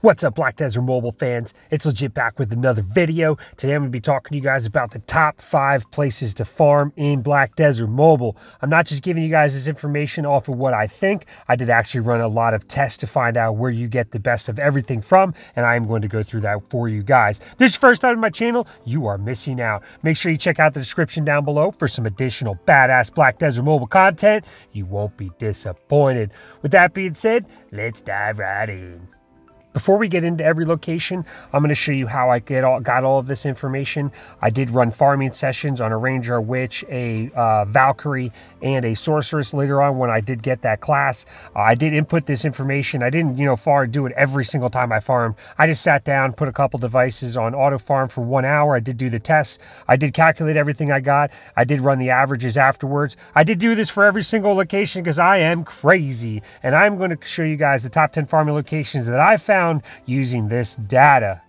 What's up, Black Desert Mobile fans? It's Legit back with another video. Today I'm going to be talking to you guys about the top 5 places to farm in Black Desert Mobile. I'm not just giving you guys this information off of what I think. I did actually run a lot of tests to find out where you get the best of everything from, and I am going to go through that for you guys. If this is your first time on my channel, you are missing out. Make sure you check out the description down below for some additional badass Black Desert Mobile content. You won't be disappointed. With that being said, let's dive right in. Before we get into every location, I'm going to show you how I got all of this information. I did run farming sessions on a Ranger, a Witch, a Valkyrie, and a Sorceress later on when I did get that class. I did input this information. I didn't, do it every single time I farmed. I just sat down, put a couple devices on auto farm for 1 hour. I did do the tests. I did calculate everything I got. I did run the averages afterwards. I did do this for every single location because I am crazy. And I'm going to show you guys the top 10 farming locations that I found using this data.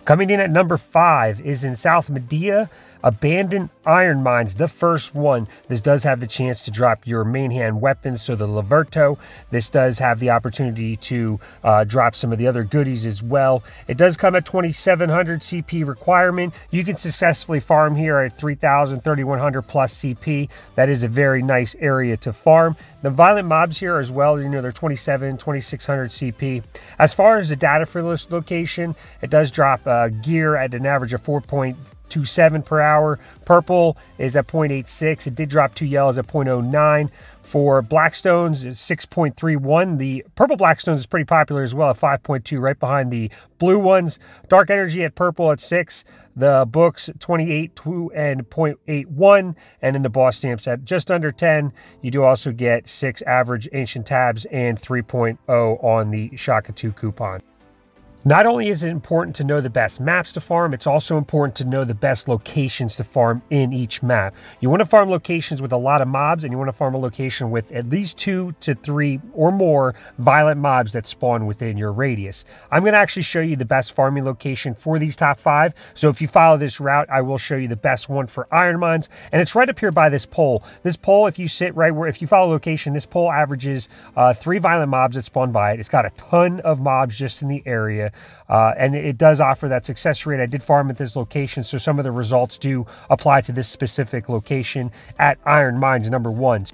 Coming in at number 5 is in South Medea, Abandoned Iron Mines, the first one. This does have the chance to drop your main hand weapons, so the Laverto. This does have the opportunity to drop some of the other goodies as well. It does come at 2700 CP requirement. You can successfully farm here at 3000, 3100 plus CP. That is a very nice area to farm. The violent mobs here as well, they're 27, 2600 CP. As far as the data for this location, it does drop gear at an average of 4.27 per hour. Purple is at 0.86. It did drop 2 yellows at 0.09. For Blackstones, it's 6.31. The purple Blackstones is pretty popular as well at 5.2, right behind the blue ones. Dark Energy at purple at 6. The books 28.2 and 0.81. And then the boss stamps at just under 10. You do also get 6 average ancient tabs and 3.0 on the Shaka 2 coupon. Not only is it important to know the best maps to farm, it's also important to know the best locations to farm in each map. You want to farm locations with a lot of mobs, and you want to farm a location with at least 2 to 3 or more violent mobs that spawn within your radius. I'm going to actually show you the best farming location for these top 5. So if you follow this route, I will show you the best one for iron mines, and it's right up here by this pole. This pole, if you sit right where, if you follow location, this pole averages 3 violent mobs that spawn by it. It's got a ton of mobs just in the area. And it does offer that success rate. I did farm at this location, so some of the results do apply to this specific location at Iron Mines number 1.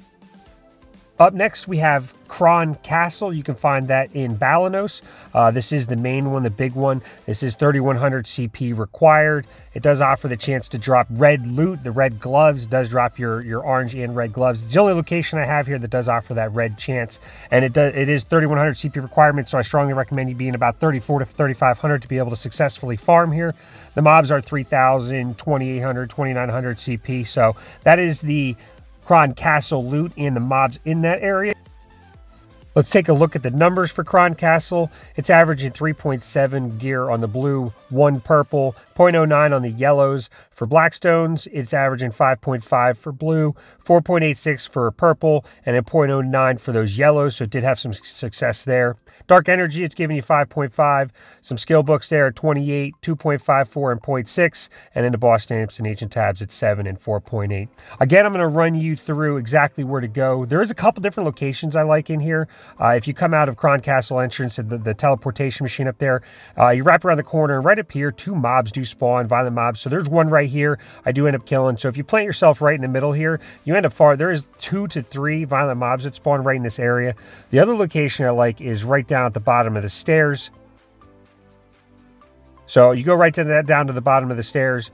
Up next, we have Cron Castle. You can find that in Balanos. This is the main one, the big one. This is 3100 CP required. It does offer the chance to drop red loot. The red gloves does drop your orange and red gloves. It's the only location I have here that does offer that red chance. And it is 3100 CP requirement, so I strongly recommend you being about 34 to 3500 to be able to successfully farm here. The mobs are 3000, 2800, 2900 CP. So that is the Cron Castle loot and the mobs in that area. Let's take a look at the numbers for Cron Castle. It's averaging 3.7 gear on the blue, 1 purple, 0.09 on the yellows. For Blackstones, it's averaging 5.5 for blue, 4.86 for purple, and a 0.09 for those yellows, so it did have some success there. Dark Energy, it's giving you 5.5. Some skill books there at 28, 2.54, and 0.6. And then the boss stamps and ancient tabs at 7 and 4.8. Again, I'm going to run you through exactly where to go. There is a couple different locations I like in here. If you come out of Cron Castle entrance at the teleportation machine up there, you wrap around the corner, and right up here, 2 mobs do spawn, violent mobs. So there's one right here I do end up killing. So if you plant yourself right in the middle here, you end up far. There is 2 to 3 violent mobs that spawn right in this area. The other location I like is right down at the bottom of the stairs. So you go right down to the bottom of the stairs.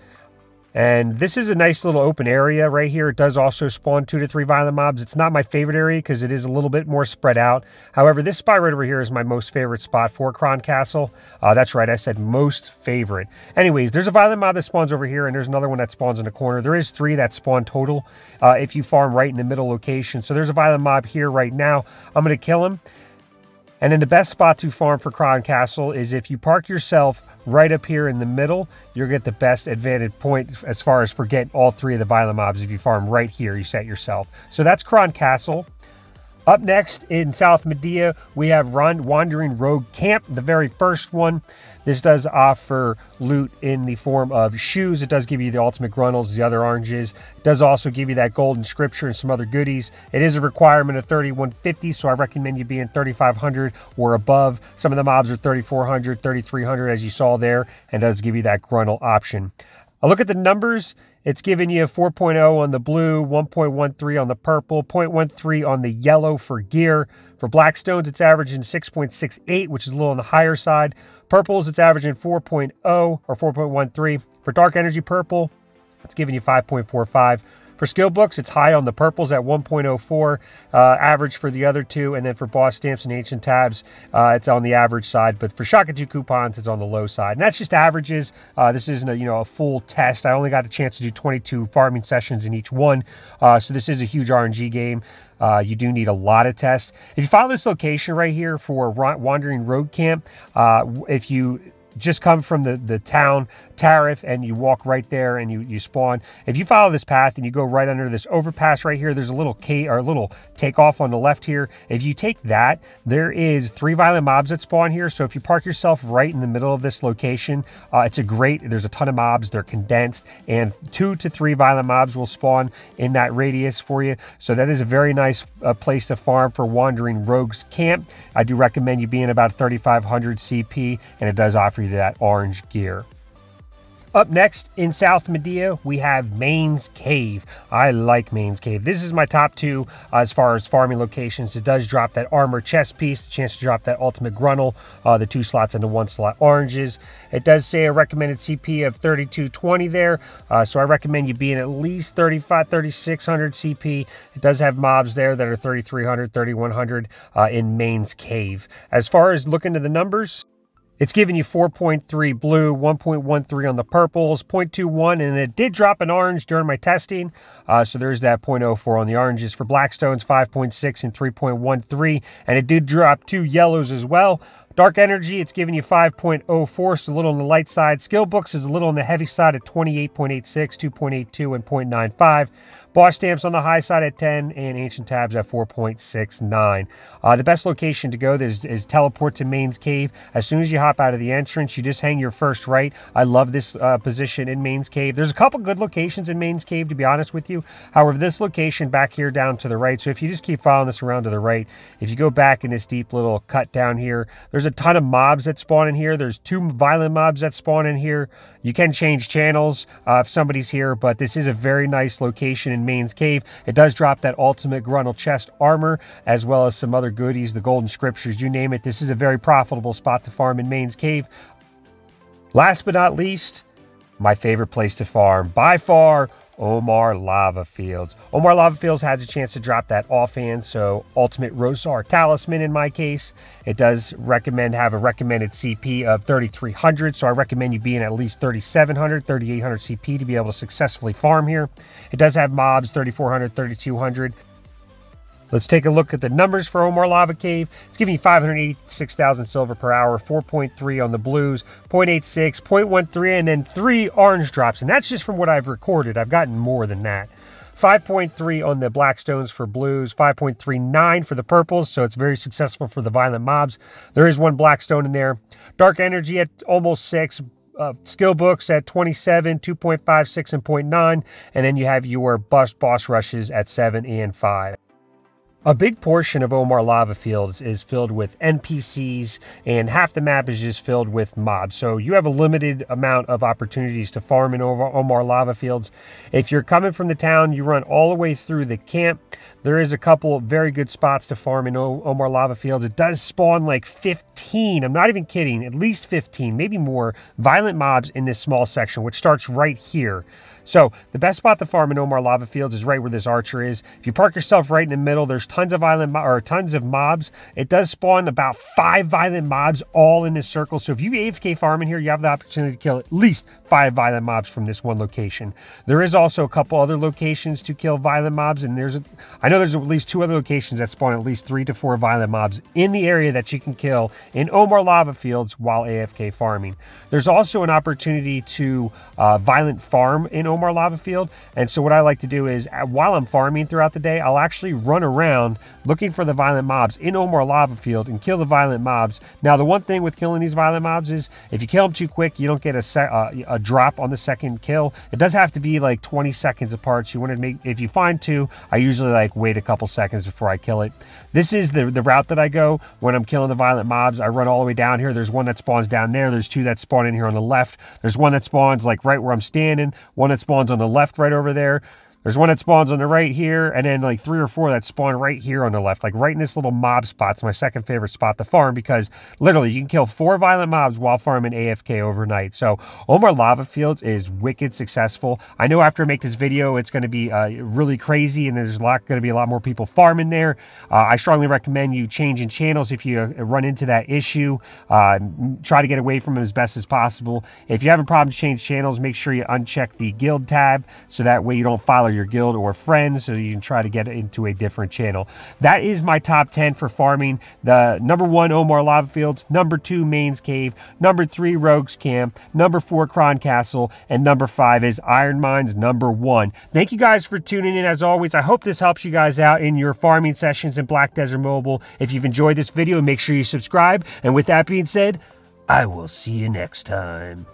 And this is a nice little open area right here. It does also spawn 2 to 3 violent mobs. It's not my favorite area because it is a little bit more spread out. However, this spot right over here is my most favorite spot for Cron Castle. That's right, I said most favorite. Anyways, there's a violent mob that spawns over here, and there's another one that spawns in the corner. There is 3 that spawn total if you farm right in the middle location. So there's a violent mob here right now. I'm going to kill him. And then the best spot to farm for Cron Castle is if you park yourself right up here in the middle, you'll get the best advantage point as far as for getting all 3 of the violent mobs. If you farm right here, you set yourself. So that's Cron Castle. Up next in South Medea, we have Wandering Rogue Camp, the very first one. This does offer loot in the form of shoes. It does give you the ultimate grunnels, the other oranges. It does also give you that golden scripture and some other goodies. It is a requirement of 3150, so I recommend you being 3500 or above. Some of the mobs are 3400, 3300 as you saw there, and does give you that grunnel option. A look at the numbers. It's giving you 4.0 on the blue, 1.13 on the purple, 0.13 on the yellow for gear. For black stones, it's averaging 6.68, which is a little on the higher side. Purples, it's averaging 4.0 or 4.13. For dark energy purple, it's giving you 5.45. For skill books, it's high on the purples at 1.04, average for the other two, and then for boss stamps and ancient tabs, it's on the average side. But for Shakachu coupons, it's on the low side, and that's just averages. This isn't a full test. I only got a chance to do 22 farming sessions in each one, so this is a huge RNG game. You do need a lot of tests. If you follow this location right here for Wandering Rogue Camp, if you just come from the town Tariff and you walk right there and you spawn. If you follow this path and you go right under this overpass right here, there's a little little takeoff on the left here. If you take that, there is 3 violent mobs that spawn here. So if you park yourself right in the middle of this location, there's a ton of mobs. They're condensed, and 2 to 3 violent mobs will spawn in that radius for you. So that is a very nice place to farm for Wandering Rogues Camp. I do recommend you being about 3500 CP, and it does offer you that orange gear. Up next in South Medea, we have Main's Cave. I like Main's Cave. This is my top 2 as far as farming locations. It does drop that armor chest piece, the chance to drop that ultimate grunnel, the 2 slots and the 1 slot oranges. It does say a recommended CP of 3220 there, so I recommend you being at least 3600 CP. It does have mobs there that are 3300, 3100 in Main's Cave. As far as looking at the numbers, it's giving you 4.3 blue, 1.13 on the purples, 0.21, and it did drop an orange during my testing. So there's that 0.04 on the oranges. For Blackstones, 5.6 and 3.13, and it did drop 2 yellows as well. Dark Energy, it's giving you 5.04, so a little on the light side. Skill Books is a little on the heavy side at 28.86, 2.82, and 0.95. Boss Stamps on the high side at 10, and Ancient Tabs at 4.69. The best location to go is teleport to Main's Cave. As soon as you hop out of the entrance, you just hang your first right. I love this position in Main's Cave. There's a couple good locations in Main's Cave, to be honest with you. However, this location back here down to the right, so if you just keep following this around to the right, if you go back in this deep little cut down here, there's a ton of mobs that spawn in here. There's 2 violent mobs that spawn in here. You can change channels if somebody's here, but this is a very nice location in Main's Cave. It does drop that ultimate grunnel chest armor, as well as some other goodies, the golden scriptures, you name it. This is a very profitable spot to farm in Main's Cave. Last but not least, my favorite place to farm by far, Omar Lava Fields. Omar Lava Fields has a chance to drop that offhand, so Ultimate Rosar Talisman in my case. It does have a recommended CP of 3300, so I recommend you being at least 3700, 3800 CP to be able to successfully farm here. It does have mobs 3400, 3200. Let's take a look at the numbers for Omar Lava Cave. It's giving you 586,000 silver per hour, 4.3 on the blues, 0.86, 0.13, and then 3 orange drops. And that's just from what I've recorded. I've gotten more than that. 5.3 on the black stones for blues, 5.39 for the purples, so it's very successful for the violent mobs. There is 1 black stone in there. Dark energy at almost 6. Skill books at 27, 2.56, and 0.9. And then you have your boss rushes at 7 and 5. A big portion of Omar Lava Fields is filled with NPCs, and half the map is just filled with mobs. So you have a limited amount of opportunities to farm in Omar Lava Fields. If you're coming from the town, you run all the way through the camp. There is a couple very good spots to farm in Omar Lava Fields. It does spawn like 15, I'm not even kidding, at least 15, maybe more, violent mobs in this small section, which starts right here. So the best spot to farm in Omar Lava Fields is right where this archer is. If you park yourself right in the middle, there's tons of tons of mobs. It does spawn about 5 violent mobs all in this circle. So if you AFK farm in here, you have the opportunity to kill at least 5 violent mobs from this one location. There is also a couple other locations to kill violent mobs, and I know there's at least 2 other locations that spawn at least 3 to 4 violent mobs in the area that you can kill in Omar Lava Fields while AFK farming. There's also an opportunity to violent farm in Omar Lava Field, and so what I like to do is while I'm farming throughout the day, I'll actually run around around looking for the violent mobs in Omar lava field and kill the violent mobs. Now, the one thing with killing these violent mobs is if you kill them too quick, you don't get a drop on the second kill. It does have to be like 20 seconds apart. So you want to make, if you find two, I usually like wait a couple seconds before I kill it. This is the route that I go when I'm killing the violent mobs. I run all the way down here. There's one that spawns down there. There's two that spawn in here on the left. There's one that spawns like right where I'm standing. One that spawns on the left right over there. There's one that spawns on the right here, and then like 3 or 4 that spawn right here on the left, like right in this little mob spot. It's my second favorite spot to farm because literally you can kill 4 violent mobs while farming AFK overnight. So Omar Lava Fields is wicked successful. I know after I make this video, it's going to be really crazy, and there's going to be a lot more people farming there. I strongly recommend you changing channels if you run into that issue. Try to get away from it as best as possible. If you have a problem change channels, make sure you uncheck the guild tab so that way you don't follow your guild or friends, so you can try to get into a different channel. That is my top 10 for farming. The number 1, Omar Lava Fields. Number 2, Mains Cave. Number 3, Rogues Camp. Number 4, Cron Castle. And number 5 is Iron Mines number 1. Thank you guys for tuning in. As always, I hope this helps you guys out in your farming sessions in Black Desert Mobile. If you've enjoyed this video, make sure you subscribe. And with that being said, I will see you next time.